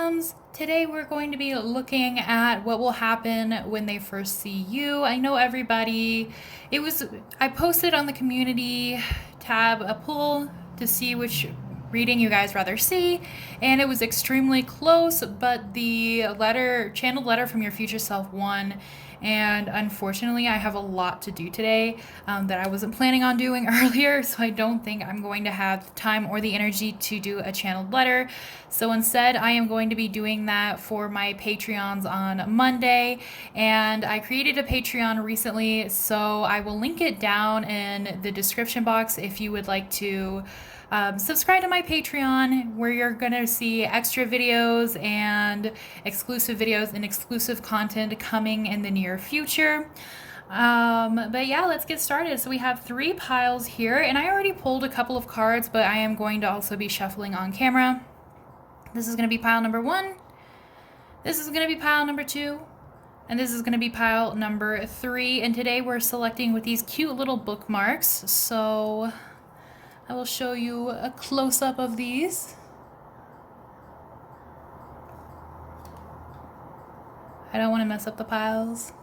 mediums. Today we're going to be looking at what will happen when they first see you. I know everybody, I posted on the community tab a poll to see which reading you guys rather see, and it was extremely close, but the channeled letter from your future self won. And unfortunately, I have a lot to do today that I wasn't planning on doing earlier, so I don't think I'm going to have the time or the energy to do a channeled letter. So instead, I am going to be doing that for my Patreons on Monday, and I created a Patreon recently, so I will link it down in the description box if you would like to subscribe to my Patreon, where you're gonna see extra videos and exclusive content coming in the near future. But yeah, let's get started. So we have 3 piles here, and I already pulled a couple of cards, but I am going to also be shuffling on camera. This is gonna be pile number 1. This is gonna be pile number 2. And this is going to be pile number 3. And today we're selecting with these cute little bookmarks. So I will show you a close-up of these. I don't want to mess up the piles.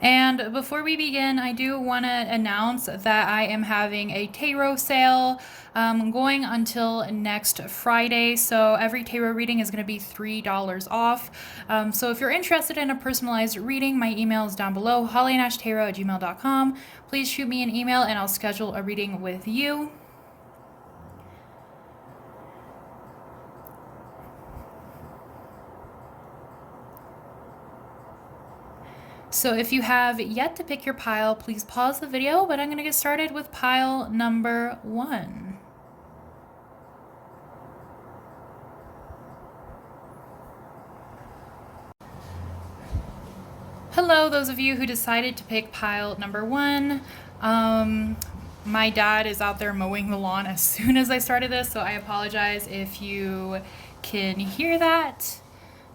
And before we begin, I do want to announce that I am having a tarot sale going until next Friday. So every tarot reading is going to be $3 off. So if you're interested in a personalized reading, my email is down below, hollyandashtarot@gmail.com. Please shoot me an email and I'll schedule a reading with you. So if you have yet to pick your pile, please pause the video, but I'm going to get started with pile number 1. Hello, those of you who decided to pick pile number 1. My dad is out there mowing the lawn as soon as I started this, so I apologize if you can hear that.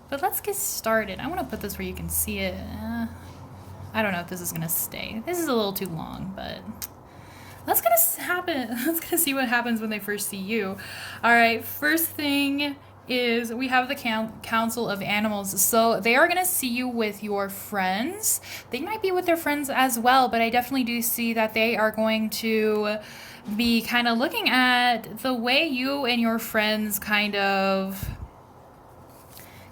But let's get started. I want to put this where you can see it. I don't know if this is going to stay. This is a little too long, but that's going to happen. Let's going to see what happens when they first see you. All right, first thing is we have the Council of Animals. So they are going to see you with your friends. They might be with their friends as well, but I definitely do see that they are going to be kind of looking at the way you and your friends kind of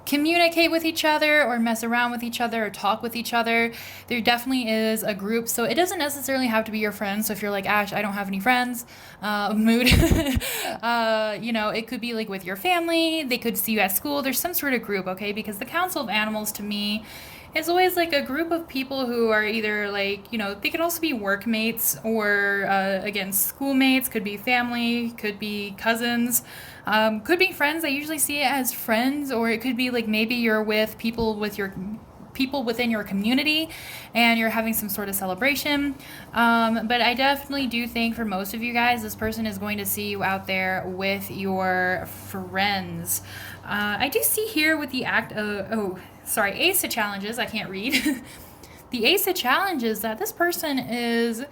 communicate with each other or mess around with each other or talk with each other. There definitely is a group, so it doesn't necessarily have to be your friends. So if you're like, Ash, I don't have any friends, mood, it could be like with your family. They could see you at school. There's some sort of group, okay? Because the Council of Animals to me is always like a group of people who are either like, they could also be workmates or, again, schoolmates, could be family, could be cousins, could be friends. I usually see it as friends, or it could be like maybe you're with people within your community and you're having some sort of celebration. But I definitely do think for most of you guys, this person is going to see you out there with your friends. I do see here with the Ace of Challenges, I can't read. The Ace of Challenges, that this person is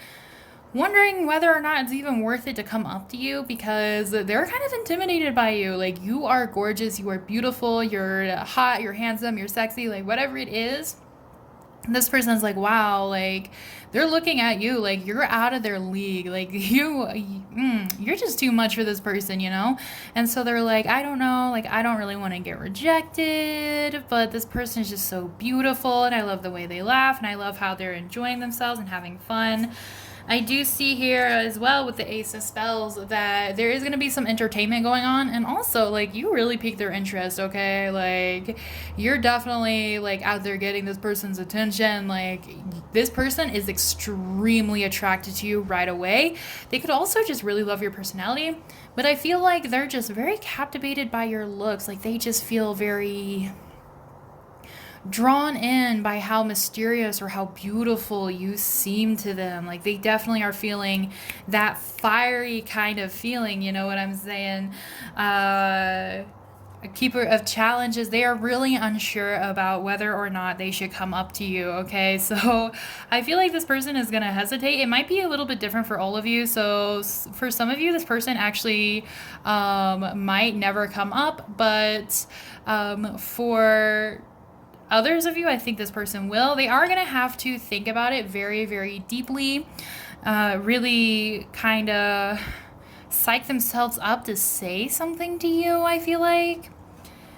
wondering whether or not it's even worth it to come up to you, because they're kind of intimidated by you. Like, you are gorgeous, you are beautiful, you're hot, you're handsome, you're sexy, like whatever it is. This person's like, wow, like they're looking at you like you're out of their league, like you're just too much for this person, and so they're like, I don't know, like I don't really want to get rejected, but this person is just so beautiful, and I love the way they laugh, and I love how they're enjoying themselves and having fun. I do see here as well with the Ace of Spells that there is going to be some entertainment going on, and also like you really pique their interest, okay? Like you're definitely like out there getting this person's attention. Like this person is extremely attracted to you right away. They could also just really love your personality, but I feel like they're just very captivated by your looks. Like they just feel very drawn in by how mysterious or how beautiful you seem to them. Like they definitely are feeling that fiery kind of feeling, you know what I'm saying? a keeper of challenges. They are really unsure about whether or not they should come up to you, okay? So I feel like this person is going to hesitate. It might be a little bit different for all of you. So for some of you, this person actually might never come up, but for others of you, I think this person will. They are going to have to think about it very, very deeply, really kind of psych themselves up to say something to you, I feel like.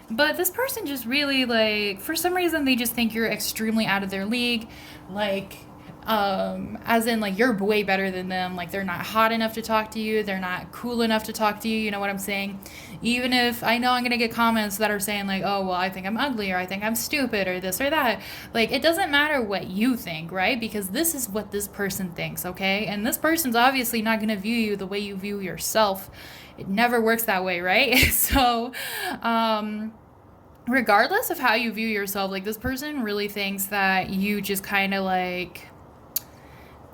But this person just really, like, for some reason, they just think you're extremely out of their league. Like, as in, like, you're way better than them. Like, they're not hot enough to talk to you. They're not cool enough to talk to you. You know what I'm saying? Even if I know I'm going to get comments that are saying, like, oh, well, I think I'm ugly, or I think I'm stupid, or this or that. Like, it doesn't matter what you think, right? Because this is what this person thinks, okay? And this person's obviously not going to view you the way you view yourself. It never works that way, right? So, regardless of how you view yourself, like, this person really thinks that you just kind of, like,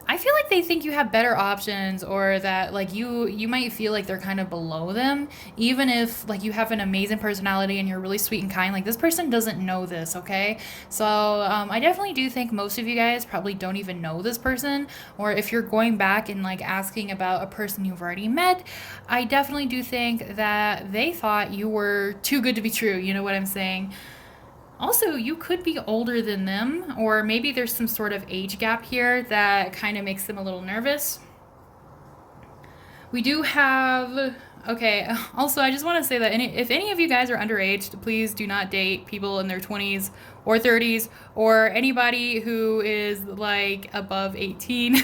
I feel like they think you have better options, or that, like, you might feel like they're kind of below them, even if, like, you have an amazing personality and you're really sweet and kind. Like, this person doesn't know this, okay? So I definitely do think most of you guys probably don't even know this person, or if you're going back and, like, asking about a person you've already met, I definitely do think that they thought you were too good to be true. You know what I'm saying? Also, you could be older than them, or maybe there's some sort of age gap here that kind of makes them a little nervous. We do have, okay, also I just want to say that if any of you guys are underage, please do not date people in their 20s or 30s, or anybody who is, like, above 18.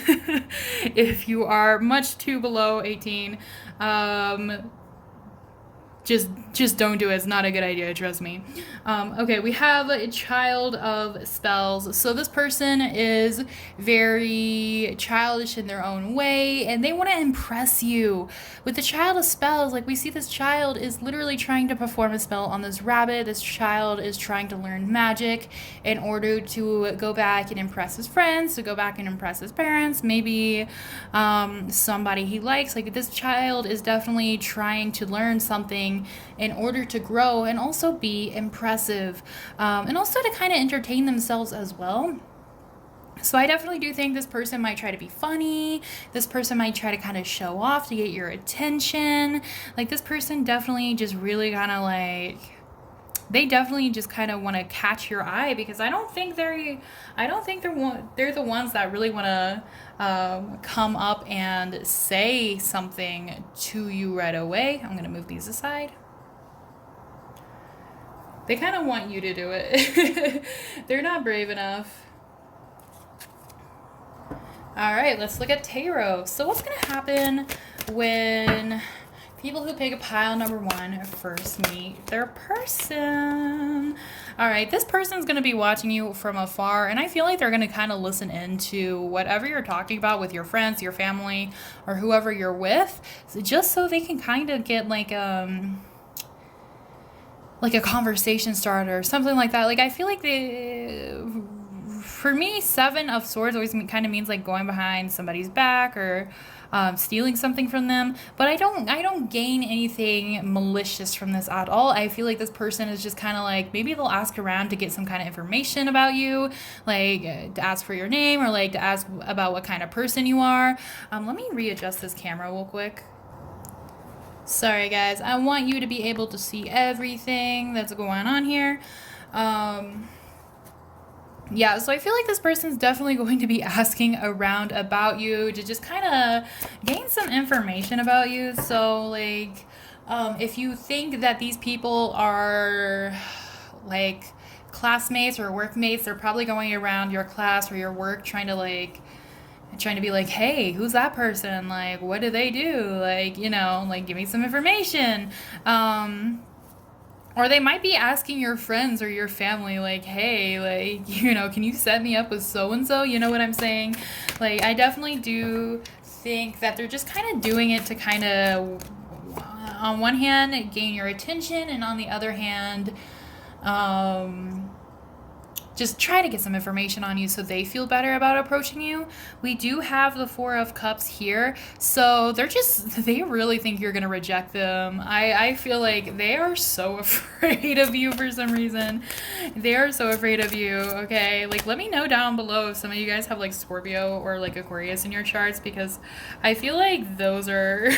If you are much too below 18, just don't do it. It's not a good idea, trust me. Okay, we have a child of spells. So this person is very childish in their own way, and they want to impress you. With the child of spells, like, we see this child is literally trying to perform a spell on this rabbit. This child is trying to learn magic in order to go back and impress his friends, to go back and impress his parents, maybe somebody he likes. Like, this child is definitely trying to learn something in order to grow and also be impressive, and also to kind of entertain themselves as well. So I definitely do think this person might try to be funny. This person might try to kind of show off to get your attention. Like, this person definitely just really kind of, like, they definitely just kind of want to catch your eye, because I don't think they're the ones that really want to come up and say something to you right away. I'm going to move these aside. They kind of want you to do it. They're not brave enough. All right, let's look at tarot. So what's going to happen when people who pick a pile number 1 first meet their person? All right, this person's going to be watching you from afar, and I feel like they're going to kind of listen into whatever you're talking about with your friends, your family, or whoever you're with, just so they can kind of get, like a conversation starter or something like that. Like, I feel like for me, 7 of Swords always kind of means, like, going behind somebody's back, or stealing something from them. But I don't gain anything malicious from this at all. I feel like this person is just kind of like, maybe they'll ask around to get some kind of information about you, like to ask for your name, or like to ask about what kind of person you are. Let me readjust this camera real quick. Sorry guys, I want you to be able to see everything that's going on here. Yeah, so I feel like this person's definitely going to be asking around about you to just kind of gain some information about you. So, like, if you think that these people are, like, classmates or workmates, they're probably going around your class or your work trying to be like, hey, who's that person? Like, what do they do? Like, you know, like, give me some information. Or they might be asking your friends or your family, like, hey, like, you know, can you set me up with so-and-so? You know what I'm saying? Like, I definitely do think that they're just kind of doing it to kind of, on one hand, gain your attention, and on the other hand, just try to get some information on you so they feel better about approaching you. We do have the Four of Cups here, so they really think you're gonna reject them. I feel like they are so afraid of you for some reason. They are so afraid of you, okay? Like, let me know down below if some of you guys have like Scorpio or like Aquarius in your charts, because I feel like those are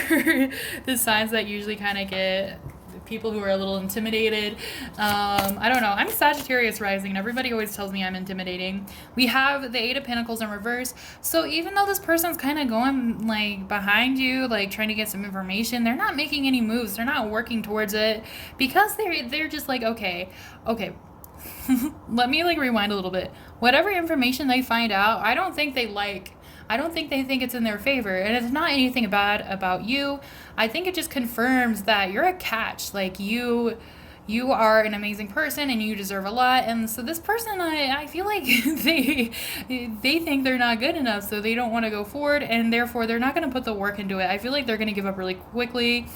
the signs that usually kind of get people who are a little intimidated. I don't know. I'm Sagittarius rising, and everybody always tells me I'm intimidating. We have the Eight of Pentacles in reverse. So even though this person's kind of going like behind you, like trying to get some information, they're not making any moves. They're not working towards it because they're just like, okay. Let me like rewind a little bit. Whatever information they find out, I don't think they think it's in their favor, and it's not anything bad about you. I think it just confirms that you're a catch. Like you are an amazing person and you deserve a lot. And so this person, I feel like they think they're not good enough, so they don't want to go forward, and therefore they're not going to put the work into it. I feel like they're going to give up really quickly.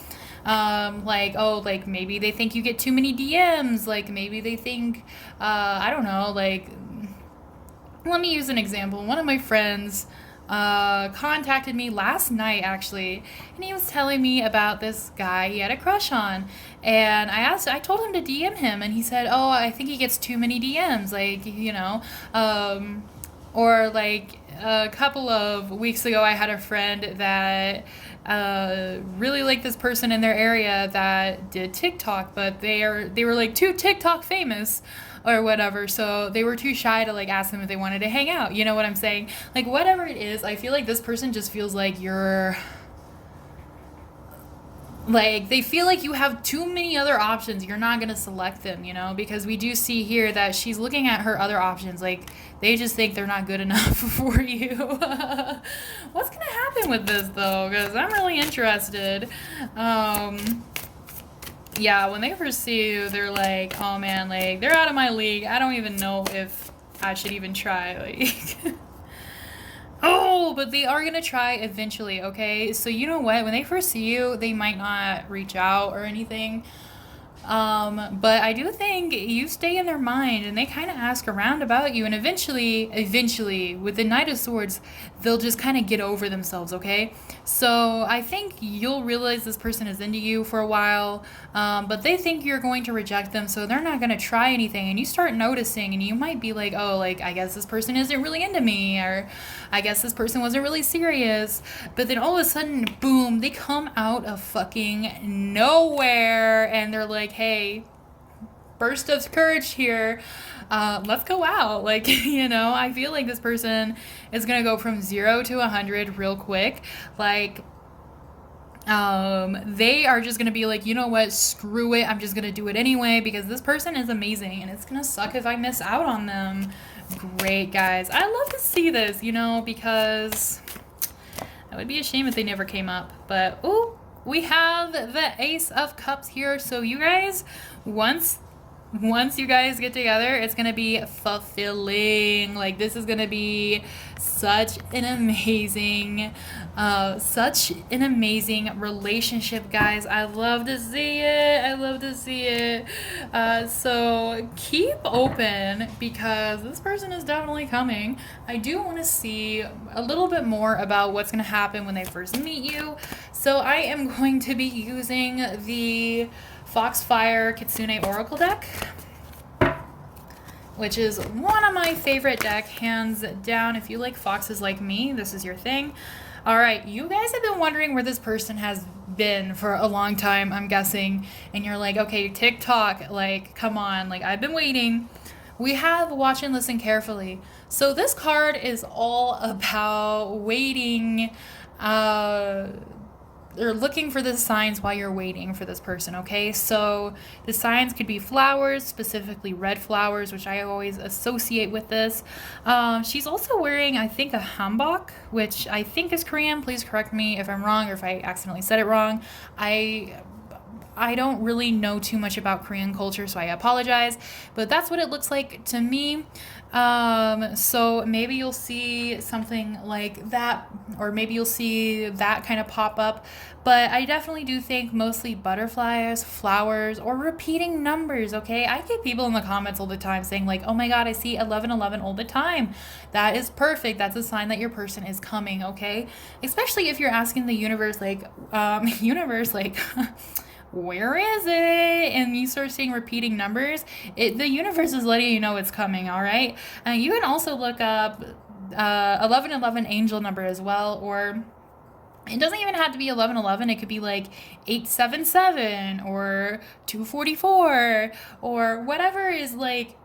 Like maybe they think you get too many DMs. Like maybe they think, I don't know, like, let me use an example. One of my friends contacted me last night actually, and he was telling me about this guy he had a crush on, and I told him to DM him, and he said, oh, I think he gets too many DMs, like, or like a couple of weeks ago I had a friend that really liked this person in their area that did TikTok, but they were like too TikTok famous or whatever, so they were too shy to like ask them if they wanted to hang out. You know what I'm saying? Like, whatever it is, I feel like this person just feels like you're like, they feel like you have too many other options. You're not gonna select them, because we do see here that she's looking at her other options. Like, they just think they're not good enough for you. What's gonna happen with this though? Because I'm really interested. Yeah, when they first see you, they're like, oh man, like, they're out of my league. I don't even know if I should even try. Like, oh, but they are going to try eventually, okay? So you know what? When they first see you, they might not reach out or anything. But I do think you stay in their mind, and they kind of ask around about you, and eventually, with the Knight of Swords, they'll just kind of get over themselves, okay? So I think you'll realize this person is into you for a while, but they think you're going to reject them, so they're not going to try anything, and you start noticing, and you might be like, oh, like, I guess this person isn't really into me, or I guess this person wasn't really serious, but then all of a sudden, boom, they come out of fucking nowhere, and they're like, hey, burst of courage here, let's go out. Like, I feel like this person is gonna go from 0 to 100 real quick. Like, they are just gonna be like, you know what, screw it, I'm just gonna do it anyway, because this person is amazing, and it's gonna suck if I miss out on them. Great, guys. I love to see this, because it would be a shame if they never came up. But, ooh, we have the Ace of Cups here. So you guys, once you guys get together, it's gonna be fulfilling. Like, this is gonna be such an amazing relationship, guys. I love to see it. So keep open, because this person is definitely coming. I do want to see a little bit more about what's going to happen when they first meet you. So I am going to be using the Foxfire Kitsune Oracle deck, which is one of my favorite deck, hands down. If you like foxes like me, this is your thing. All right, you guys have been wondering where this person has been for a long time, I'm guessing, and you're like, okay, TikTok, like, come on, like, I've been waiting. We have Watch and Listen Carefully. So this card is all about waiting, or looking for the signs while you're waiting for this person, okay? So the signs could be flowers, specifically red flowers, which I always associate with this. She's also wearing, I think, a hanbok, which I think is Korean. Please correct me if I'm wrong, or if I accidentally said it wrong. I don't really know too much about Korean culture, so I apologize, but that's what it looks like to me. So maybe you'll see something like that, or maybe you'll see that kind of pop up. But I definitely do think mostly butterflies, flowers, or repeating numbers, okay? I get people in the comments all the time saying like, oh my God, I see 1111 all the time. That is perfect. That's a sign that your person is coming, okay? Especially if you're asking the universe like, universe like, where is it? And you start seeing repeating numbers, the universe is letting you know it's coming, all right? And you can also look up 1111 angel number as well, or it doesn't even have to be 1111. It could be like 877 or 244 or whatever is like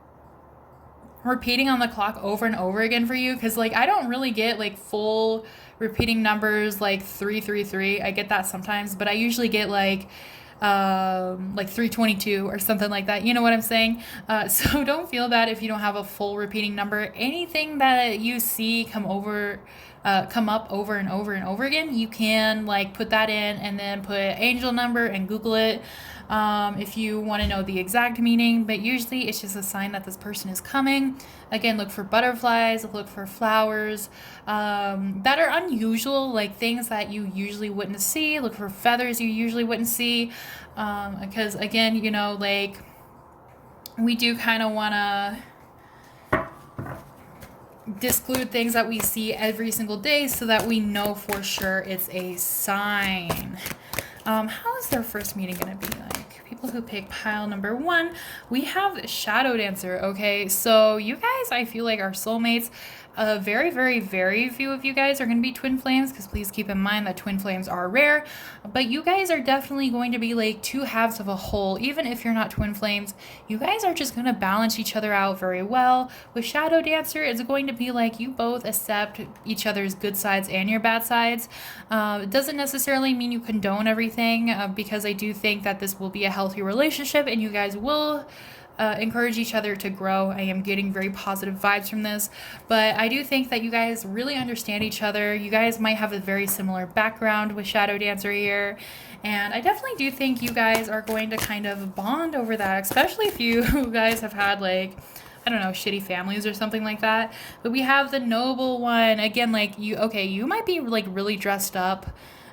repeating on the clock over and over again for you. Because like I don't really get like full repeating numbers like 333. I get that sometimes, but I usually get like 322 or something like that. You know what I'm saying? So don't feel bad if you don't have a full repeating number. Anything that you see come up over and over and over again, you can like put that in and then put angel number and Google it if you want to know the exact meaning. But usually it's just a sign that this person is coming. Again, look for butterflies, look for flowers that are unusual, like things that you usually wouldn't see. Look for feathers you usually wouldn't see, because again, you know, like we do kind of want to disclude things that we see every single day so that we know for sure it's a sign. How is their first meeting going to be like? People who pick pile number 1, we have Shadow Dancer, okay? So you guys, I feel like, are soulmates. Very, very, very few of you guys are going to be twin flames, because please keep in mind that twin flames are rare. But you guys are definitely going to be like two halves of a whole. Even if you're not twin flames, you guys are just going to balance each other out very well. With Shadow Dancer, it's going to be like you both accept each other's good sides and your bad sides. It doesn't necessarily mean you condone everything, because I do think that this will be a healthy relationship and you guys will encourage each other to grow. I am getting very positive vibes from this, but I do think that you guys really understand each other. You guys might have a very similar background with Shadow Dancer here, and I definitely do think you guys are going to kind of bond over that, especially if you guys have had like, I don't know, shitty families or something like that. But we have the noble one again, like you might be like really dressed up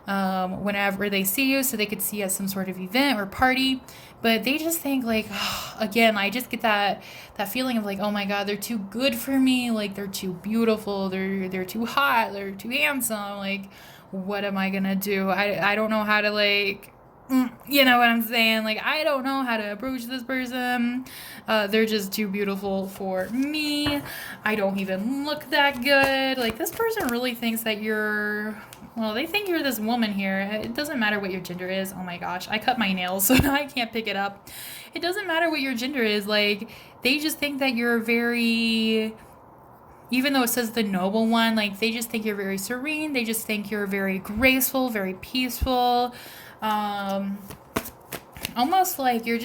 whenever they see you, so they could see you at some sort of event or party, but they just think like, oh, again, I just get that feeling of like, oh my God, they're too good for me, like they're too beautiful, they're too hot, they're too handsome, like what am I gonna do? I don't know how to like, you know what I'm saying? Like, I don't know how to approach this person. They're just too beautiful for me. I don't even look that good. Like, this person really thinks that they think you're this woman here. It doesn't matter what your gender is. Oh my gosh, I cut my nails, so now I can't pick it up. It doesn't matter what your gender is. Like, they just think that you're very... Even though it says the noble one, like, they just think you're very serene. They just think you're very graceful, very peaceful. Almost like you're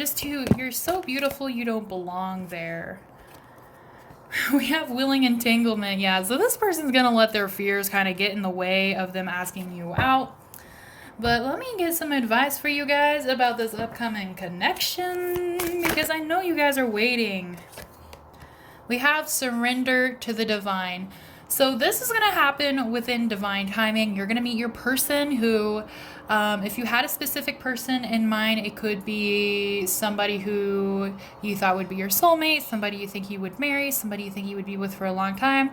so beautiful you don't belong there. We have willing entanglement. Yeah, so this person's gonna let their fears kind of get in the way of them asking you out. But let me get some advice for you guys about this upcoming connection, because I know you guys are waiting. We have surrender to the divine. So this is going to happen within divine timing. You're going to meet your person who, if you had a specific person in mind, it could be somebody who you thought would be your soulmate, somebody you think you would marry, somebody you think you would be with for a long time,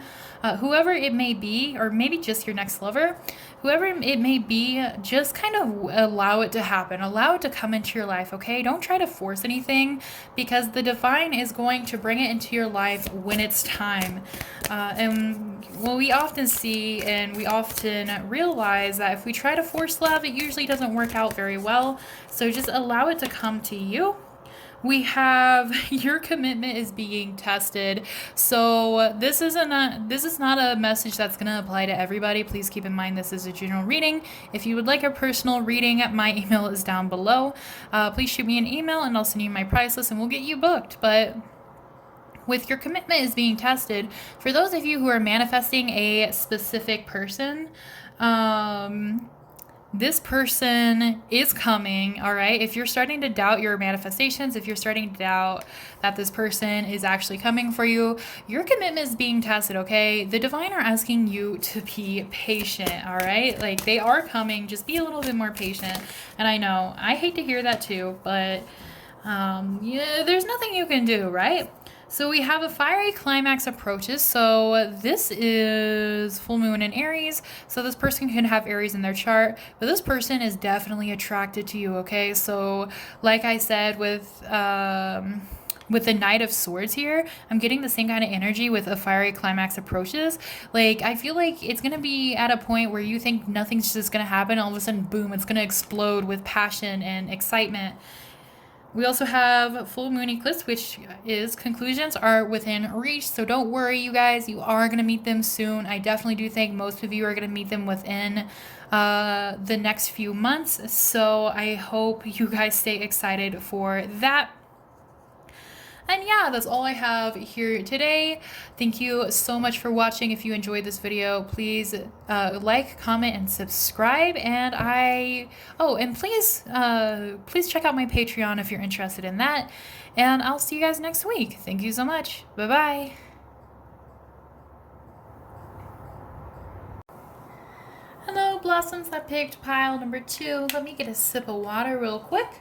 whoever it may be, or maybe just your next lover. Whoever it may be, just kind of allow it to happen. Allow it to come into your life, okay? Don't try to force anything, because the divine is going to bring it into your life when it's time. And what we often see and we often realize that if we try to force love, it usually doesn't work out very well. So just allow it to come to you. We have your commitment is being tested. So this is not a message that's going to apply to everybody. Please keep in mind this is a general reading. If you would like a personal reading, my email is down below. Please shoot me an email and I'll send you my price list and we'll get you booked. But with your commitment is being tested, for those of you who are manifesting a specific person, this person is coming, all right? If you're starting to doubt your manifestations, if you're starting to doubt that this person is actually coming for you, your commitment is being tested, okay? The divine are asking you to be patient, all right? Like, they are coming, just be a little bit more patient. And I know, I hate to hear that too, but yeah, there's nothing you can do, right? So we have a fiery climax approaches. So this is full moon in Aries. So this person can have Aries in their chart, but this person is definitely attracted to you, okay? So like I said with the Knight of Swords here, I'm getting the same kind of energy with a fiery climax approaches. Like, I feel like it's going to be at a point where you think nothing's just going to happen. All of a sudden, boom, it's going to explode with passion and excitement. We also have full moon eclipse, which is conclusions are within reach. So don't worry, you guys. You are going to meet them soon. I definitely do think most of you are going to meet them within the next few months. So I hope you guys stay excited for that. And yeah, that's all I have here today. Thank you so much for watching. If you enjoyed this video, please like, comment, and subscribe. And please check out my Patreon if you're interested in that. And I'll see you guys next week. Thank you so much. Bye-bye. Hello, blossoms that picked pile number 2. Let me get a sip of water real quick.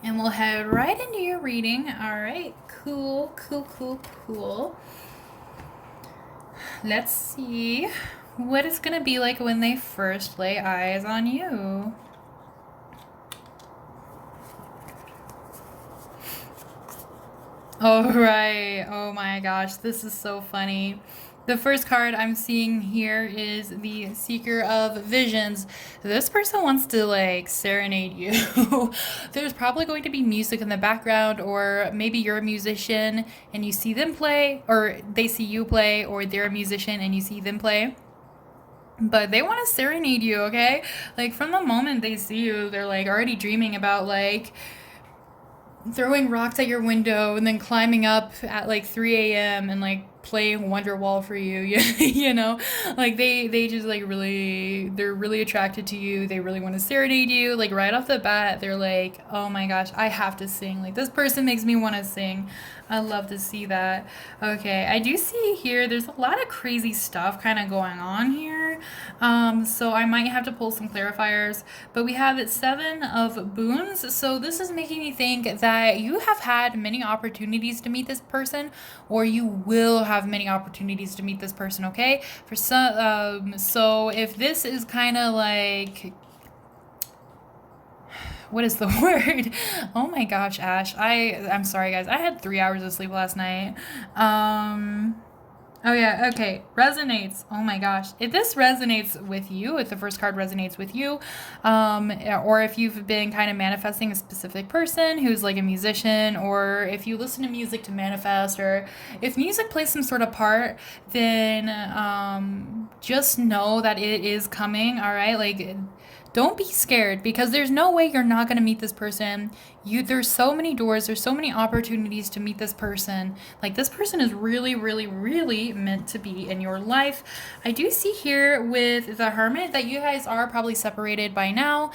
And we'll head right into your reading. All right, cool. Let's see what it's gonna be like when they first lay eyes on you. All right, oh my gosh, this is so funny. The first card I'm seeing here is the Seeker of Visions. This person wants to like serenade you. There's probably going to be music in the background, or maybe you're a musician and you see them play, or they see you play, or they're a musician and you see them play. But they want to serenade you, okay? Like, from the moment they see you, they're like already dreaming about like throwing rocks at your window and then climbing up at like 3 a.m. and like playing Wonderwall for you. You know, like they just like they're really attracted to you. They really want to serenade you. Like, right off the bat, they're like, oh my gosh, I have to sing. Like, this person makes me want to sing. I love to see that. Okay, I do see here there's a lot of crazy stuff kind of going on here. So I might have to pull some clarifiers. But we have 7 of Boons. So this is making me think that you have had many opportunities to meet this person, or you will have many opportunities to meet this person, okay? For some, so if this is kind of like, what is the word? Oh my gosh, Ash. I'm sorry, guys. I had 3 hours of sleep last night. Oh yeah, okay. Resonates. Oh my gosh. If this resonates with you, if the first card resonates with you, or if you've been kind of manifesting a specific person who's like a musician, or if you listen to music to manifest, or if music plays some sort of part, then just know that it is coming, all right? Like, don't be scared, because there's no way you're not going to meet this person. There's so many doors, there's so many opportunities to meet this person. Like, this person is really, really, really meant to be in your life. I do see here with the Hermit that you guys are probably separated by now.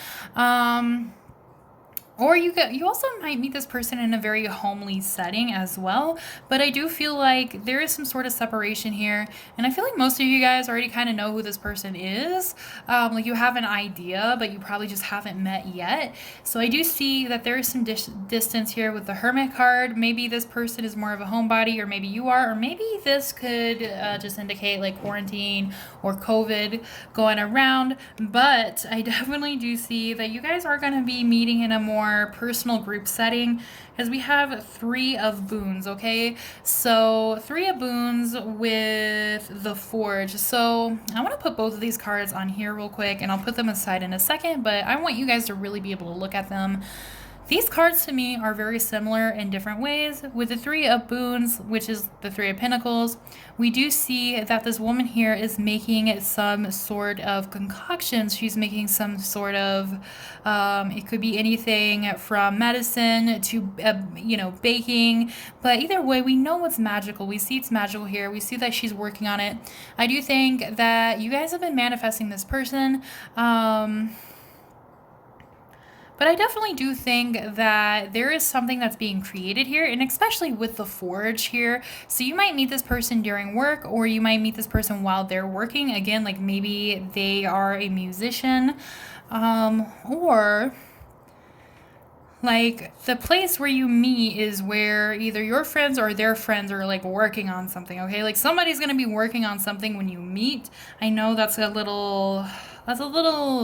Or you also might meet this person in a very homely setting as well. But I do feel like there is some sort of separation here. And I feel like most of you guys already kind of know who this person is. Like, you have an idea, but you probably just haven't met yet. So I do see that there is some distance here with the Hermit card. Maybe this person is more of a homebody, or maybe you are. Or maybe this could just indicate like quarantine or COVID going around. But I definitely do see that you guys are going to be meeting in a more personal group setting, because we have 3 of Boons, okay? So 3 of Boons with the Forge. So I want to put both of these cards on here real quick, and I'll put them aside in a second, but I want you guys to really be able to look at them. These cards to me are very similar in different ways. With the Three of Boons, which is the Three of Pentacles, we do see that this woman here is making some sort of concoctions. She's making some sort of, it could be anything from medicine to, baking. But either way, we know it's magical. We see it's magical here. We see that she's working on it. I do think that you guys have been manifesting this person. But I definitely do think that there is something that's being created here, and especially with the forge here. So you might meet this person during work, or you might meet this person while they're working. Again, like maybe they are a musician, or like the place where you meet is where either your friends or their friends are like working on something, okay? Like somebody's going to be working on something when you meet. I know that's a little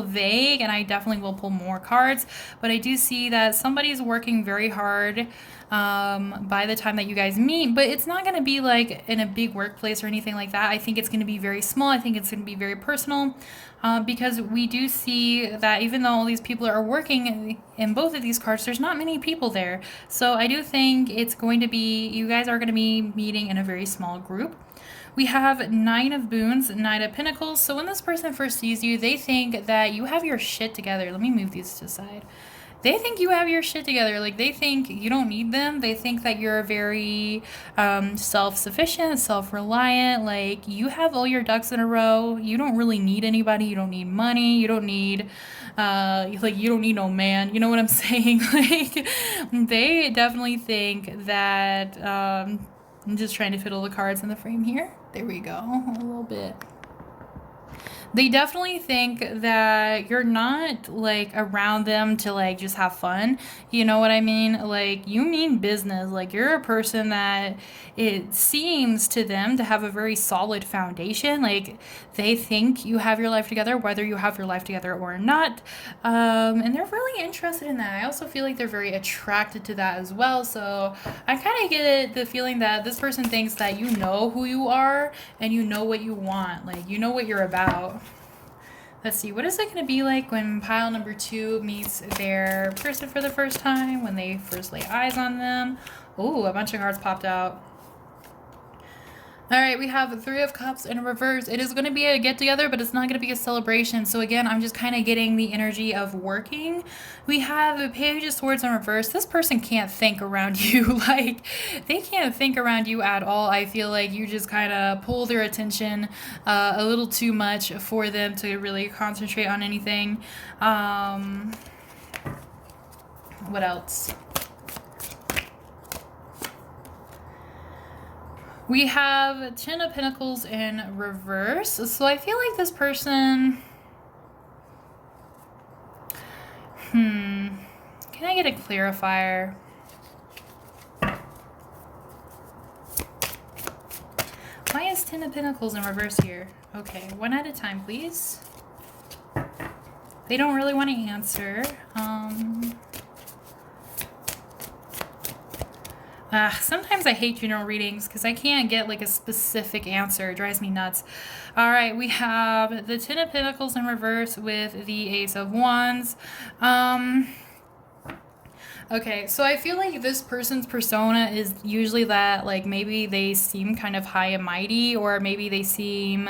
vague, and I definitely will pull more cards, but I do see that somebody's working very hard by the time that you guys meet, but it's not going to be like in a big workplace or anything like that. I think it's going to be very small. I think it's going to be very personal, because we do see that even though all these people are working in both of these cards, there's not many people there. So I do think it's going to be, you guys are going to be meeting in a very small group. We have Nine of Boons, Nine of Pentacles. So when this person first sees you, they think that you have your shit together. Let me move these to the side. They think you have your shit together. Like, they think you don't need them. They think that you're very self-sufficient, self-reliant. Like, you have all your ducks in a row. You don't really need anybody. You don't need money. You don't need, you don't need no man. You know what I'm saying? Like, they definitely think that, I'm just trying to fit all the cards in the frame here. There we go. A little bit. They definitely think that you're not like around them to like just have fun. You know what I mean? Like, you mean business. Like, you're a person that it seems to them to have a very solid foundation. Like, they think you have your life together, whether you have your life together or not. And they're really interested in that. I also feel like they're very attracted to that as well. So I kind of get the feeling that this person thinks that you know who you are and you know what you want. Like, you know what you're about. Let's see, what is it going to be like when pile number 2 meets their person for the first time, when they first lay eyes on them? Ooh, a bunch of cards popped out. All right, we have Three of Cups in reverse. It is going to be a get-together, but it's not going to be a celebration. So again, I'm just kind of getting the energy of working. We have a Page of Swords in reverse. This person can't think around you. Like, they can't think around you at all. I feel like you just kind of pull their attention a little too much for them to really concentrate on anything. What else? We have Ten of Pentacles in reverse. So I feel like this person... Can I get a clarifier? Why is Ten of Pentacles in reverse here? Okay, one at a time, please. They don't really want to answer. Sometimes I hate general readings because I can't get like a specific answer. It drives me nuts. All right, we have the Ten of Pentacles in reverse with the Ace of Wands. Okay, so I feel like this person's persona is usually that, like, maybe they seem kind of high and mighty, or maybe they seem...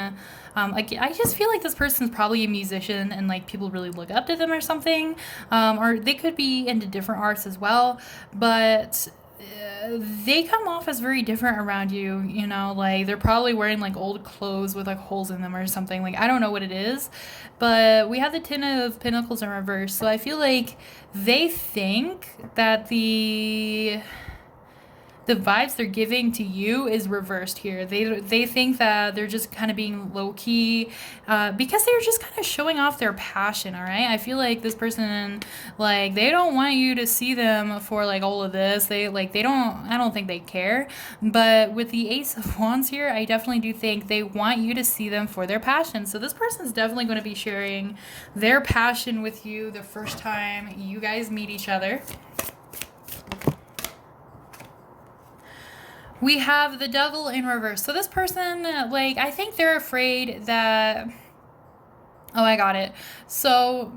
like, I just feel like this person's probably a musician and like people really look up to them or something. Or they could be into different arts as well, but... they come off as very different around you, you know, like they're probably wearing like old clothes with like holes in them or something. Like, I don't know what it is, but we have the Ten of Pentacles in reverse. So I feel like they think that the vibes they're giving to you is reversed here. They think that they're just kind of being low-key because they're just kind of showing off their passion, all right? I feel like this person, like, they don't want you to see them for, like, all of this. I don't think they care. But with the Ace of Wands here, I definitely do think they want you to see them for their passion. So this person's definitely going to be sharing their passion with you the first time you guys meet each other. We have the Devil in reverse. So this person, like, I think they're afraid that... Oh, I got it. So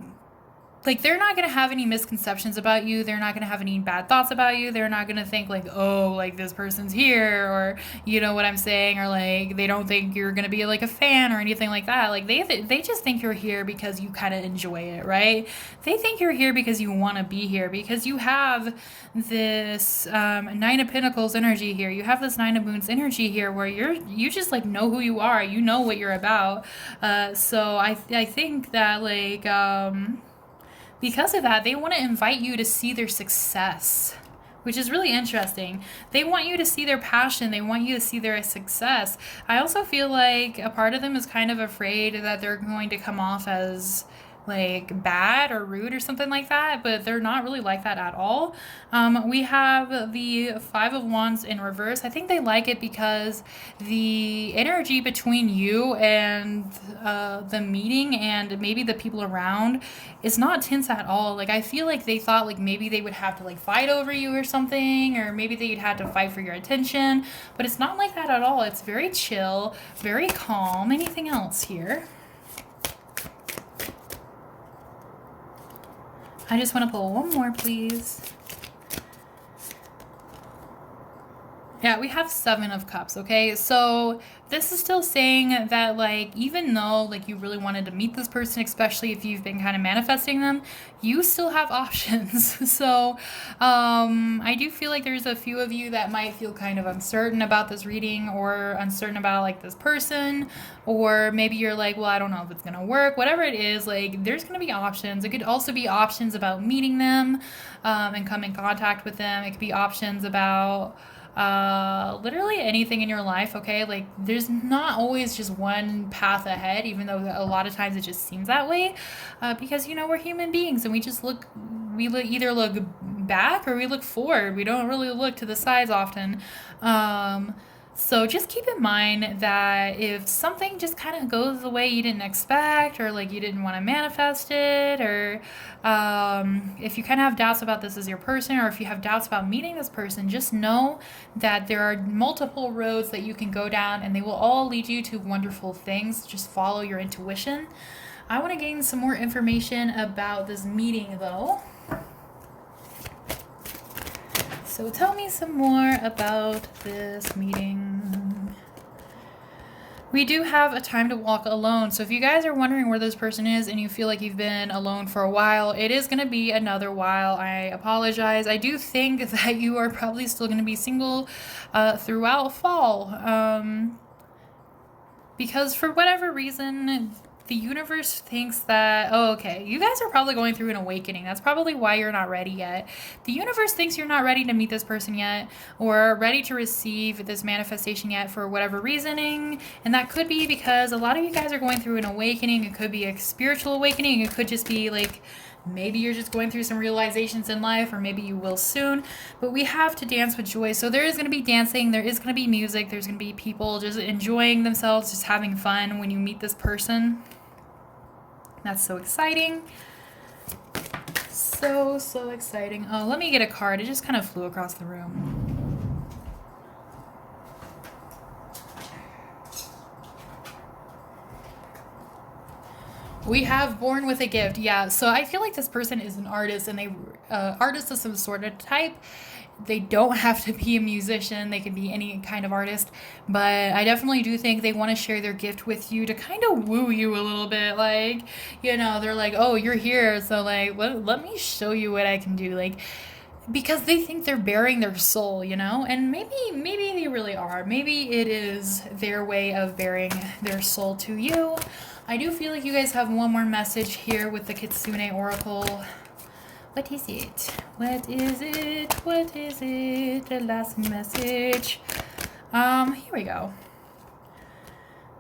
like, they're not going to have any misconceptions about you. They're not going to have any bad thoughts about you. They're not going to think like, oh, like this person's here, or you know what I'm saying, or like they don't think you're going to be like a fan or anything like that. Like they just think you're here because you kind of enjoy it, right? They think you're here because you want to be here, because you have this Nine of Pentacles energy here. You have this Nine of Moons energy here, where you just like know who you are. You know what you're about. So I think that like because of that, they want to invite you to see their success, which is really interesting. They want you to see their passion. They want you to see their success. I also feel like a part of them is kind of afraid that they're going to come off as like bad or rude or something like that, but they're not really like that at all. We have the Five of Wands in reverse. I think they like it because the energy between you and the meeting and maybe the people around is not tense at all. Like I feel like they thought like maybe they would have to like fight over you or something, or maybe they'd have to fight for your attention, but it's not like that at all. It's very chill, very calm. Anything else here? I just want to pull one more, please. Yeah, we have Seven of Cups, okay? So this is still saying that, like, even though, like, you really wanted to meet this person, especially if you've been kind of manifesting them, you still have options. So I do feel like there's a few of you that might feel kind of uncertain about this reading, or uncertain about, like, this person, or maybe you're like, well, I don't know if it's going to work. Whatever it is, like, there's going to be options. It could also be options about meeting them and come in contact with them. It could be options about literally anything in your life, okay? Like there's not always just one path ahead, even though a lot of times it just seems that way, because you know we're human beings and we either look back or we look forward. We don't really look to the sides often. So just keep in mind that if something just kind of goes the way you didn't expect, or like you didn't want to manifest it, or if you kind of have doubts about this as your person, or if you have doubts about meeting this person, just know that there are multiple roads that you can go down and they will all lead you to wonderful things. Just follow your intuition. I want to gain some more information about this meeting though. So tell me some more about this meeting. We do have a time to walk alone. So if you guys are wondering where this person is and you feel like you've been alone for a while, it is going to be another while. I apologize. I do think that you are probably still going to be single throughout fall. Because for whatever reason, the universe thinks that, oh, okay, you guys are probably going through an awakening. That's probably why you're not ready yet. The universe thinks you're not ready to meet this person yet, or ready to receive this manifestation yet for whatever reasoning. And that could be because a lot of you guys are going through an awakening. It could be a spiritual awakening. It could just be like, maybe you're just going through some realizations in life, or maybe you will soon. But we have to dance with joy. So there is going to be dancing. There is going to be music. There's going to be people just enjoying themselves, just having fun when you meet this person. That's so exciting. So exciting. Oh, let me get a card. It just kind of flew across the room. We have Born with a Gift. Yeah, so I feel like this person is an artist, and they artist of some sort of type. They don't have to be a musician. They can be any kind of artist. But I definitely do think they want to share their gift with you to kind of woo you a little bit. Like, you know, they're like, oh, you're here. So, like, let me show you what I can do. Like, because they think they're bearing their soul, you know? And maybe they really are. Maybe it is their way of bearing their soul to you. I do feel like you guys have one more message here with the Kitsune Oracle. What is it? What is it? What is it? The last message. Here we go.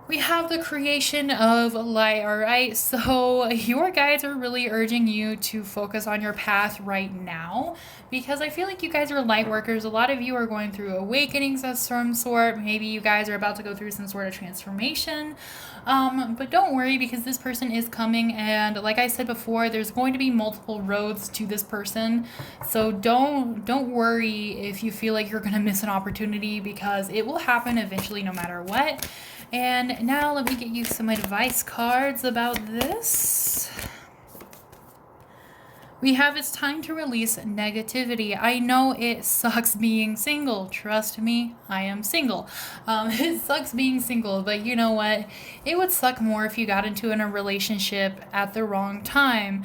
We have the creation of light, all right? So your guides are really urging you to focus on your path right now, because I feel like you guys are light workers. A lot of you are going through awakenings of some sort. Maybe you guys are about to go through some sort of transformation. But don't worry, because this person is coming, and like I said before, there's going to be multiple roads to this person. So don't worry if you feel like you're going to miss an opportunity, because it will happen eventually no matter what. And now let me get you some advice cards about this. We have it's time to release negativity. I know it sucks being single. Trust me, I am single. It sucks being single, but you know what? It would suck more if you got into a relationship at the wrong time,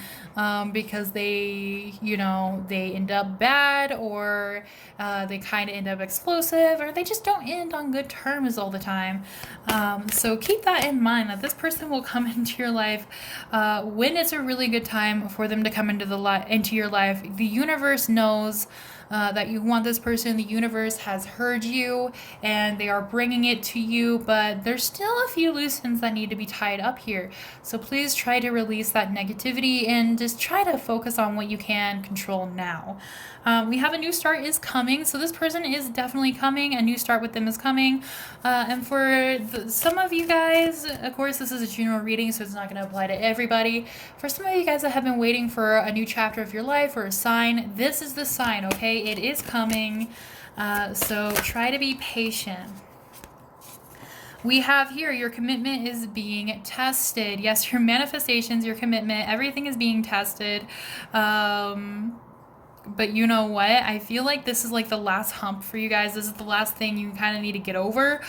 because they end up bad, or they kind of end up explosive, or they just don't end on good terms all the time. So keep that in mind, that this person will come into your life when it's a really good time for them to come into your life. The universe knows that you want this person. The universe has heard you and they are bringing it to you, but there's still a few loose ends that need to be tied up here. So please try to release that negativity and just try to focus on what you can control now. We have a new start is coming, so this person is definitely coming. A new start with them is coming. And for some of you guys, of course, this is a general reading, so it's not going to apply to everybody. For some of you guys that have been waiting for a new chapter of your life or a sign, this is the sign, okay? It is coming. So try to be patient. We have here, your commitment is being tested. Yes, your manifestations, your commitment, everything is being tested. But you know what? I feel like this is like the last hump for you guys. This is the last thing you kind of need to get over.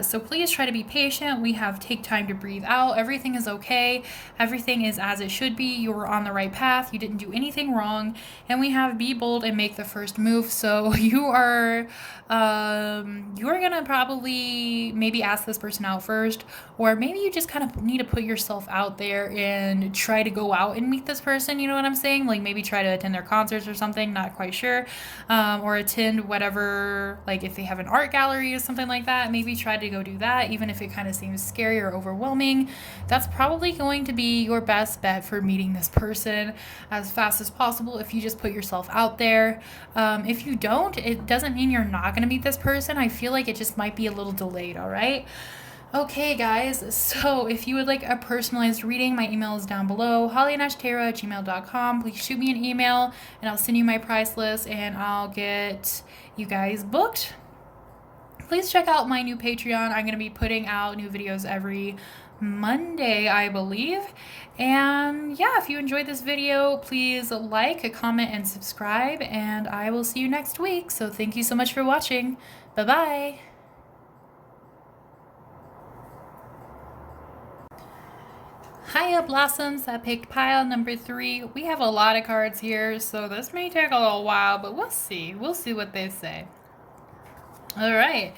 So please try to be patient. We have take time to breathe out. Everything is okay. Everything is as it should be. You were on the right path. You didn't do anything wrong. And we have be bold and make the first move. So you are gonna probably maybe ask this person out first, or maybe you just kind of need to put yourself out there and try to go out and meet this person. You know what I'm saying? Like maybe try to attend their concerts or something. Not quite sure. Or attend whatever, like if they have an art gallery or something like that, maybe try to go do that, even if it kind of seems scary or overwhelming. That's probably going to be your best bet for meeting this person as fast as possible if you just put yourself out there. If you don't, it doesn't mean you're not going to meet this person. I feel like it just might be a little delayed, all right? Okay, guys, so if you would like a personalized reading, my email is down below, hollyandashtarot@gmail.com. Please shoot me an email, and I'll send you my price list, and I'll get you guys booked. Please check out my new Patreon. I'm going to be putting out new videos every Monday, I believe. And yeah, if you enjoyed this video, please like, comment, and subscribe, and I will see you next week. So thank you so much for watching. Bye-bye. Hiya Blossoms, I picked pile number 3. We have a lot of cards here, so this may take a little while, but we'll see. We'll see what they say. Alright,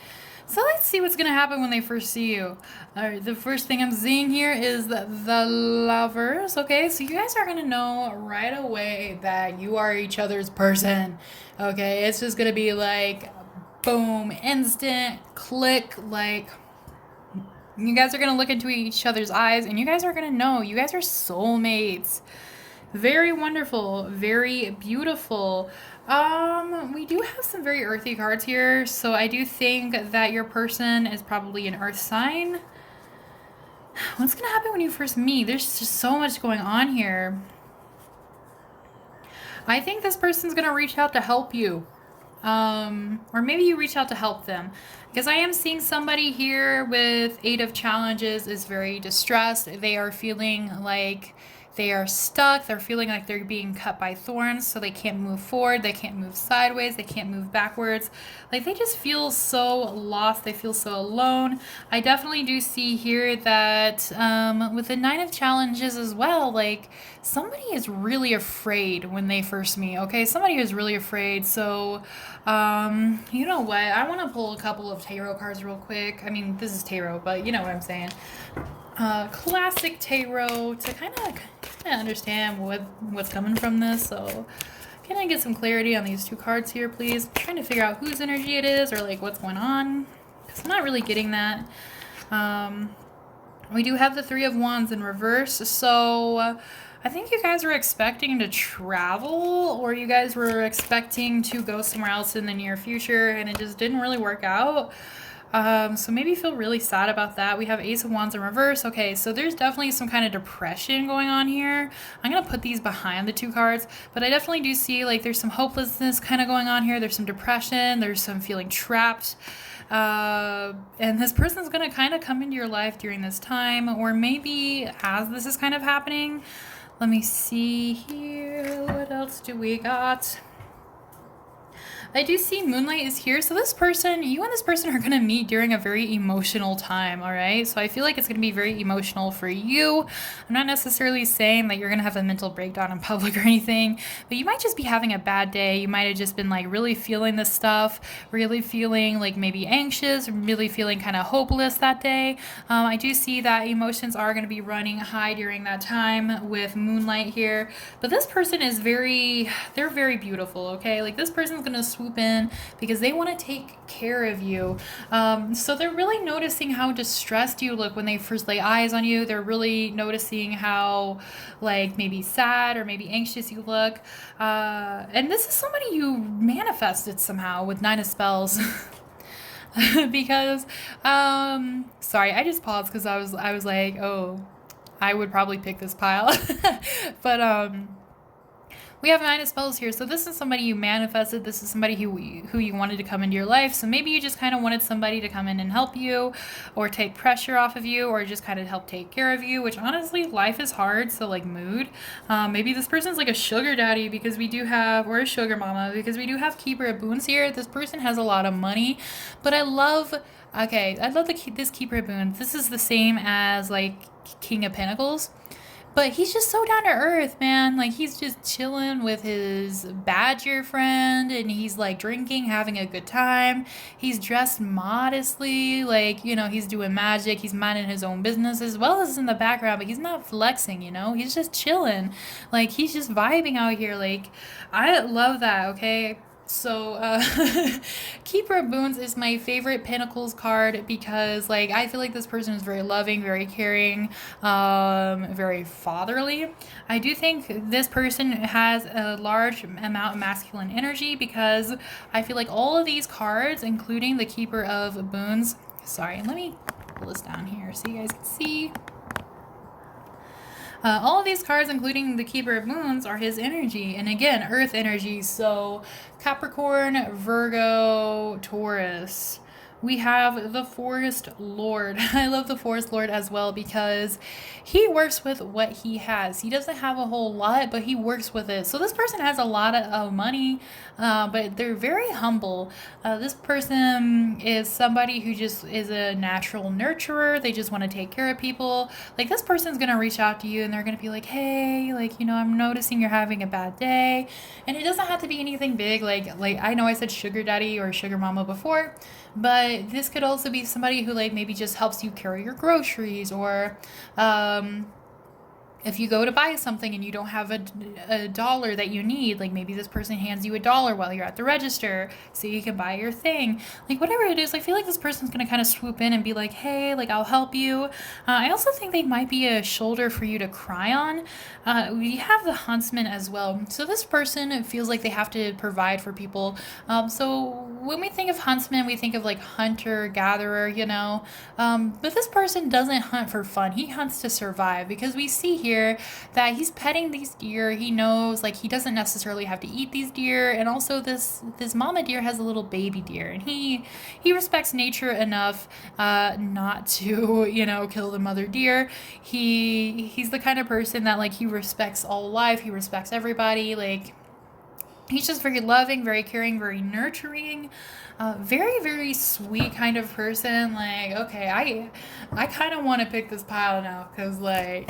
so let's see what's going to happen when they first see you. Alright, the first thing I'm seeing here is the Lovers. Okay, so you guys are going to know right away that you are each other's person. Okay, it's just going to be like, boom, instant, click, like... You guys are going to look into each other's eyes, and you guys are going to know you guys are soulmates. Very wonderful, very beautiful. We do have some very earthy cards here, so I do think that your person is probably an earth sign. What's going to happen when you first meet? There's just so much going on here. I think this person's going to reach out to help you. Or maybe you reach out to help them, because I am seeing somebody here with 8 of Challenges is very distressed. They are feeling like they are stuck. They're feeling like they're being cut by thorns, so they can't move forward. They can't move sideways. They can't move backwards. Like they just feel so lost. They feel so alone. I definitely do see here that with the 9 of Challenges as well, like somebody is really afraid when they first meet. Okay, somebody is really afraid. So you know what? I want to pull a couple of tarot cards real quick. I mean, this is tarot, but you know what I'm saying. Classic tarot to kind of understand what's coming from this. So can I get some clarity on these 2 cards here, please? I'm trying to figure out whose energy it is, or like what's going on, because I'm not really getting that. We do have the 3 of Wands in reverse, so I think you guys were expecting to travel, or you guys were expecting to go somewhere else in the near future, and it just didn't really work out. So maybe feel really sad about that. We have Ace of Wands in reverse. Okay, so there's definitely some kind of depression going on here. I'm going to put these behind the 2 cards, but I definitely do see like there's some hopelessness kind of going on here. There's some depression. There's some feeling trapped. And this person's going to kind of come into your life during this time, or maybe as this is kind of happening. Let me see here. What else do we got? I do see Moonlight is here. So this person, you and this person are going to meet during a very emotional time, all right? So I feel like it's going to be very emotional for you. I'm not necessarily saying that you're going to have a mental breakdown in public or anything, but you might just be having a bad day. You might have just been like really feeling this stuff, really feeling like maybe anxious, really feeling kind of hopeless that day. I do see that emotions are going to be running high during that time with Moonlight here, but this person is they're very beautiful, okay? Like this person's going to swoop in because they want to take care of you. So they're really noticing how distressed you look when they first lay eyes on you. They're really noticing how like maybe sad or maybe anxious you look. And this is somebody you manifested somehow with 9 of Spells. Because sorry, I just paused because I was like, oh, I would probably pick this pile. But we have 9 of Spells here. So this is somebody you manifested. This is somebody who you wanted to come into your life. So maybe you just kind of wanted somebody to come in and help you or take pressure off of you or just kind of help take care of you, which honestly, life is hard. So like mood. Maybe this person's like a sugar daddy because we do have, or a sugar mama because we do have Keeper of Boons here. This person has a lot of money, but I love this Keeper of Boons. This is the same as like King of Pentacles. But he's just so down to earth, man. Like, he's just chilling with his badger friend, and he's, like, drinking, having a good time. He's dressed modestly, like, you know, he's doing magic. He's minding his own business as well as in the background, but he's not flexing, you know? He's just chilling. Like, he's just vibing out here. Like, I love that, okay? So, Keeper of Boons is my favorite Pentacles card because, like, I feel like this person is very loving, very caring, very fatherly. I do think this person has a large amount of masculine energy because I feel like all of these cards, including the Keeper of Boons, sorry, let me pull this down here so you guys can see. All of these cards, including the Keeper of Moons, are his energy. And again, earth energy. So Capricorn, Virgo, Taurus. We have the Forest Lord. I love the Forest Lord as well because he works with what he has. He doesn't have a whole lot, but he works with it. So this person has a lot of money, but they're very humble. This person is somebody who just is a natural nurturer. They just want to take care of people. Like this person's going to reach out to you and they're going to be like, hey, like, you know, I'm noticing you're having a bad day. And it doesn't have to be anything big. Like I know I said sugar daddy or sugar mama before, but this could also be somebody who like maybe just helps you carry your groceries or if you go to buy something and you don't have a dollar that you need, like maybe this person hands you $1 while you're at the register so you can buy your thing. Like whatever it is, I feel like this person's going to kind of swoop in and be like, hey, like I'll help you. I also think they might be a shoulder for you to cry on. We have the Huntsman as well. So this person feels like they have to provide for people. So when we think of Huntsman, we think of like hunter, gatherer, you know. But this person doesn't hunt for fun. He hunts to survive because we see here that he's petting these deer. He knows like he doesn't necessarily have to eat these deer, and also this mama deer has a little baby deer, and he respects nature enough not to, you know, kill the mother deer. He's the kind of person that like he respects all life. He respects everybody. Like he's just very loving, very caring, very nurturing, very, very sweet kind of person. Like, okay, I kind of want to pick this pile now because like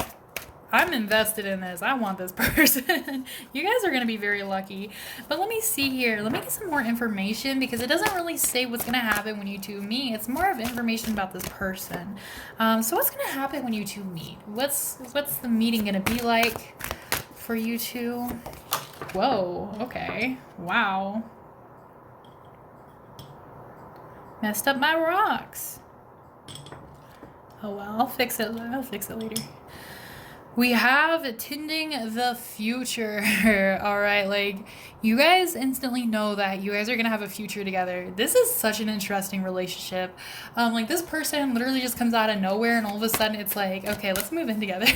I'm invested in this. I want this person. You guys are going to be very lucky. But let me see here. Let me get some more information because it doesn't really say what's going to happen when you two meet. It's more of information about this person. So what's going to happen when you two meet? What's the meeting going to be like for you two? Whoa. Okay. Wow. Messed up my rocks. Oh well, I'll fix it later. We have Tending the Future. All right, like you guys instantly know that you guys are gonna have a future together. This is such an interesting relationship. Like this person literally just comes out of nowhere and all of a sudden it's like, okay, let's move in together.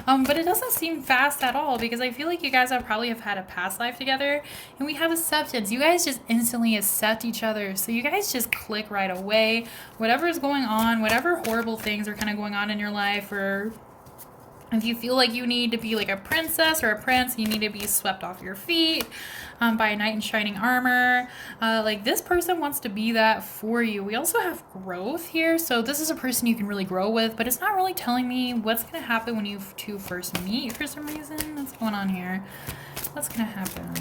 But it doesn't seem fast at all because I feel like you guys probably have had a past life together, and we have acceptance. You guys just instantly accept each other. So you guys just click right away. Whatever is going on, whatever horrible things are kind of going on in your life, or If you feel like you need to be like a princess or a prince, you need to be swept off your feet by a knight in shining armor. Like this person wants to be that for you. We also have growth here. So this is a person you can really grow with, but it's not really telling me what's going to happen when you two first meet for some reason. What's going on here? What's going to happen?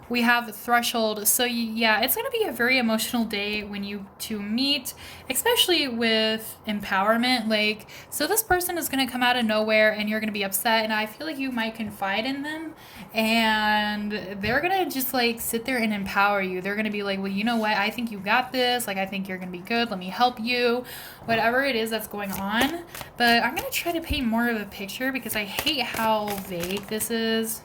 We have threshold. So yeah, it's going to be a very emotional day when you two meet, especially with empowerment. Like, so this person is going to come out of nowhere and you're going to be upset. And I feel like you might confide in them and they're going to just like sit there and empower you. They're going to be like, well, you know what? I think you got this. Like, I think you're going to be good. Let me help you. Whatever it is that's going on. But I'm going to try to paint more of a picture because I hate how vague this is.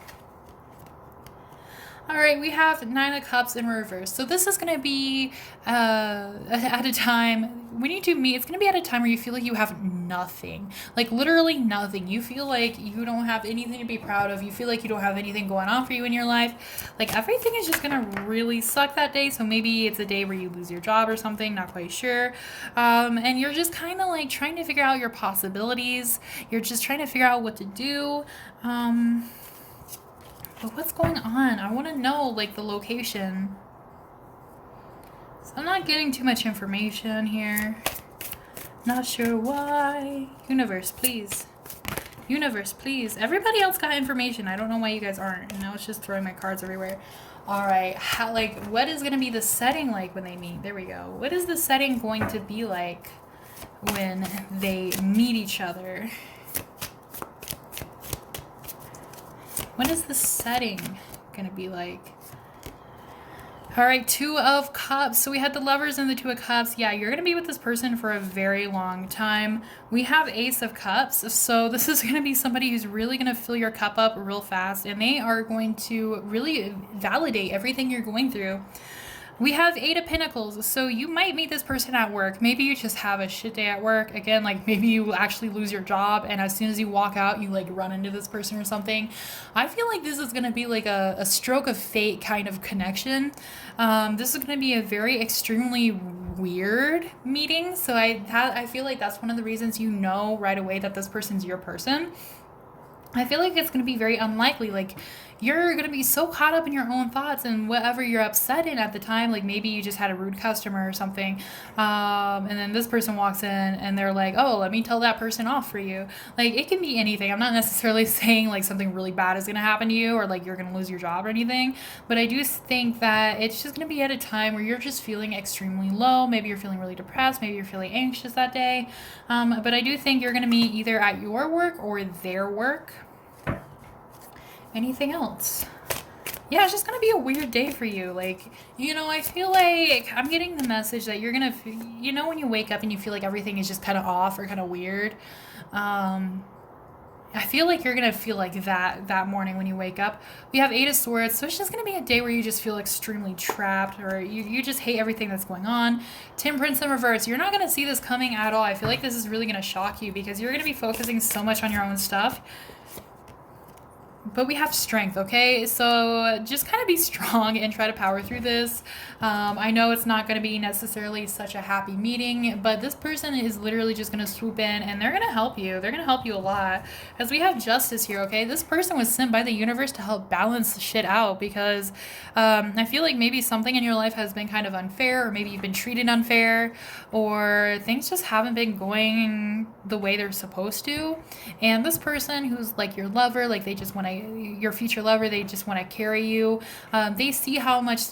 All right, we have 9 of Cups in reverse. So this is going to be at a time, when you do meet, it's going to be at a time where you feel like you have nothing. Like literally nothing. You feel like you don't have anything to be proud of. You feel like you don't have anything going on for you in your life. Like everything is just going to really suck that day. So maybe it's a day where you lose your job or something, not quite sure. And you're just kind of like trying to figure out your possibilities. You're just trying to figure out what to do. But what's going on? I want to know, like, the location. So I'm not getting too much information here. Not sure why. Universe, please. Universe, please. Everybody else got information. I don't know why you guys aren't. And now it's just throwing my cards everywhere. All right. What is going to be the setting like when they meet? There we go. What is the setting going to be like when they meet each other? What is the setting going to be like? All right, 2 of Cups. So we had the Lovers and the 2 of Cups. Yeah, you're going to be with this person for a very long time. We have Ace of Cups. So this is going to be somebody who's really going to fill your cup up real fast. And they are going to really validate everything you're going through. We have 8 of Pentacles. So you might meet this person at work. Maybe you just have a shit day at work. Again, like maybe you actually lose your job and as soon as you walk out, you like run into this person or something. I feel like this is going to be like a stroke of fate kind of connection. This is going to be a very extremely weird meeting. So I feel like that's one of the reasons you know right away that this person's your person. I feel like it's going to be very unlikely. Like, you're going to be so caught up in your own thoughts and whatever you're upset in at the time. Like, maybe you just had a rude customer or something. And then this person walks in and they're like, oh, let me tell that person off for you. Like, it can be anything. I'm not necessarily saying, like, something really bad is going to happen to you or, like, you're going to lose your job or anything. But I do think that it's just going to be at a time where you're just feeling extremely low. Maybe you're feeling really depressed. Maybe you're feeling anxious that day. But I do think you're going to meet either at your work or their work. Anything else? Yeah, it's just gonna be a weird day for you. Like, you know, I feel like I'm getting the message that you're gonna, you know, when you wake up and you feel like everything is just kind of off or kind of weird. I feel like you're gonna feel like that morning when you wake up. We have 8 of Swords, so it's just gonna be a day where you just feel extremely trapped, or you just hate everything that's going on. Temperance in reverse. You're not gonna see this coming at all. I feel like this is really gonna shock you because you're gonna be focusing so much on your own stuff. But we have strength, okay? So just kind of be strong and try to power through this. I know it's not going to be necessarily such a happy meeting, but this person is literally just going to swoop in and they're going to help you. They're going to help you a lot. As we have Justice here, okay? This person was sent by the universe to help balance shit out because I feel like maybe something in your life has been kind of unfair, or maybe you've been treated unfair, or things just haven't been going the way they're supposed to. And this person who's like your lover, like they just want to, your future lover, they just want to carry you. They see how much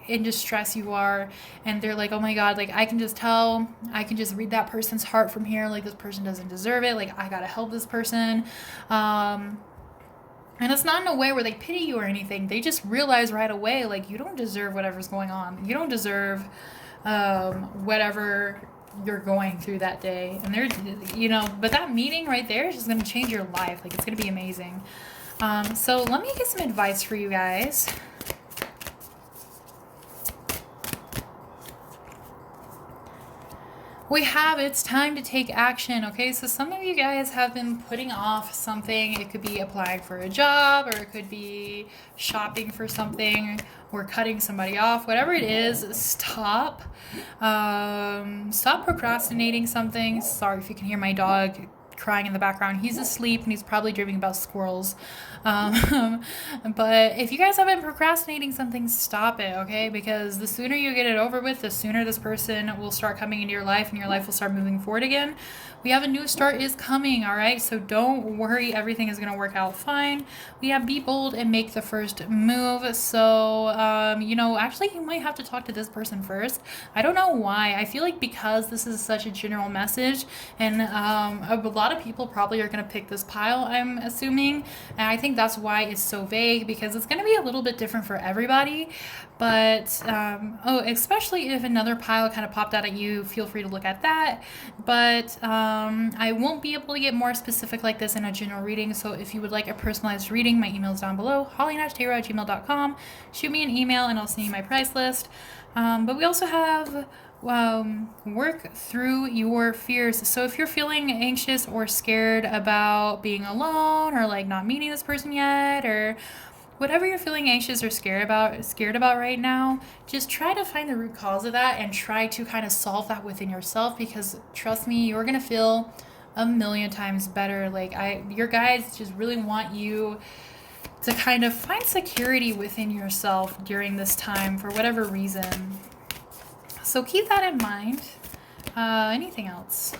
in distress you are, and they're like, oh my god, like I can just tell, I can just read that person's heart from here. Like, this person doesn't deserve it. Like, I gotta help this person. And it's not in a way where they pity you or anything. They just realize right away, like, you don't deserve whatever's going on. You don't deserve whatever you're going through that day. And they're, you know, but that meeting right there is just going to change your life. Like, it's going to be amazing. So let me get some advice for you guys. We have it's time to take action. Okay, so some of you guys have been putting off something. It could be applying for a job, or it could be shopping for something, or cutting somebody off. Whatever it is, stop. Stop procrastinating something. Sorry if you can hear my dog crying in the background. He's asleep and he's probably dreaming about squirrels. Um, but if you guys have been procrastinating something, stop it, okay? Because the sooner you get it over with, the sooner this person will start coming into your life and your life will start moving forward again. We have a new start is coming, all right? So don't worry, everything is going to work out fine. We have be bold and make the first move. So, actually, you might have to talk to this person first. I don't know why. I feel like because this is such a general message, and a lot of people probably are going to pick this pile, I'm assuming. And I think that's why it's so vague, because it's going to be a little bit different for everybody. But, especially if another pile kind of popped out at you, feel free to look at that. But I won't be able to get more specific like this in a general reading. So if you would like a personalized reading, my email is down below, hollyandashtarot@gmail.com. Shoot me an email and I'll send you my price list. But we also have work through your fears. So if you're feeling anxious or scared about being alone, or like not meeting this person yet, or whatever you're feeling anxious or scared about right now, just try to find the root cause of that and try to kind of solve that within yourself, because trust me, you're going to feel a million times better. Like your guides just really want you to kind of find security within yourself during this time for whatever reason. So keep that in mind. Anything else?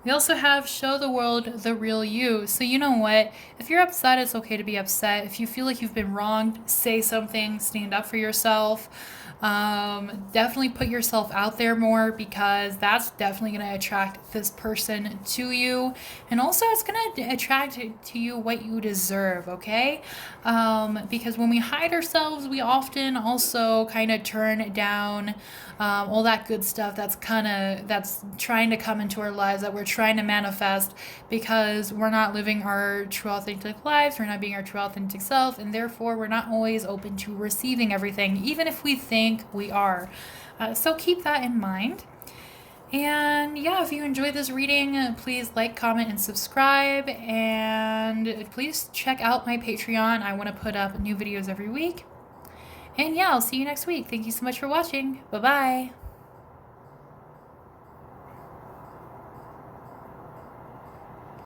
We also have show the world the real you. So you know what? If you're upset, it's okay to be upset. If you feel like you've been wronged, say something, stand up for yourself. Definitely put yourself out there more, because that's definitely going to attract this person to you. And also it's going to attract to you what you deserve, okay? Because when we hide ourselves, we often also kind of turn down all that good stuff that's trying to come into our lives, that we're trying to manifest, because we're not living our true authentic lives, we're not being our true authentic self, and therefore we're not always open to receiving everything, even if we think we are. So keep that in mind. And yeah, if you enjoyed this reading, please like, comment, and subscribe. And please check out my Patreon. I want to put up new videos every week. And yeah, I'll see you next week. Thank you so much for watching. Bye-bye.